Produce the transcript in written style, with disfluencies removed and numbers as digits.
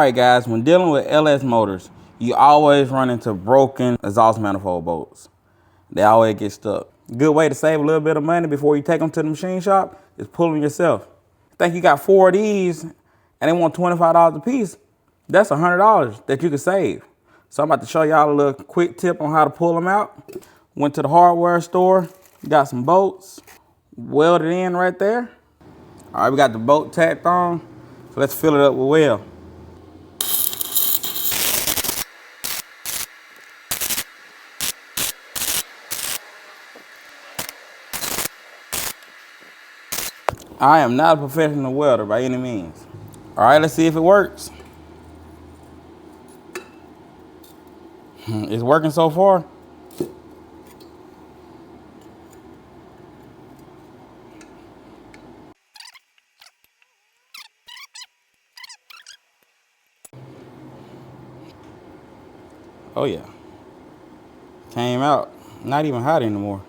Alright guys, when dealing with LS motors, you always run into broken exhaust manifold bolts. They always get stuck. Good way to save a little bit of money before you take them to the machine shop is pull them yourself. Think you got 4 of these and they want $25 a piece? That's $100 that you can save. So I'm about to show y'all a little quick tip on how to pull them out. Went to the hardware store, got some bolts, welded in right there. All right, we got the bolt tacked on, so let's fill it up with weld. I am not a professional welder by any means. All right, let's see if it works. It's working so far. Oh yeah, came out, not even hot anymore.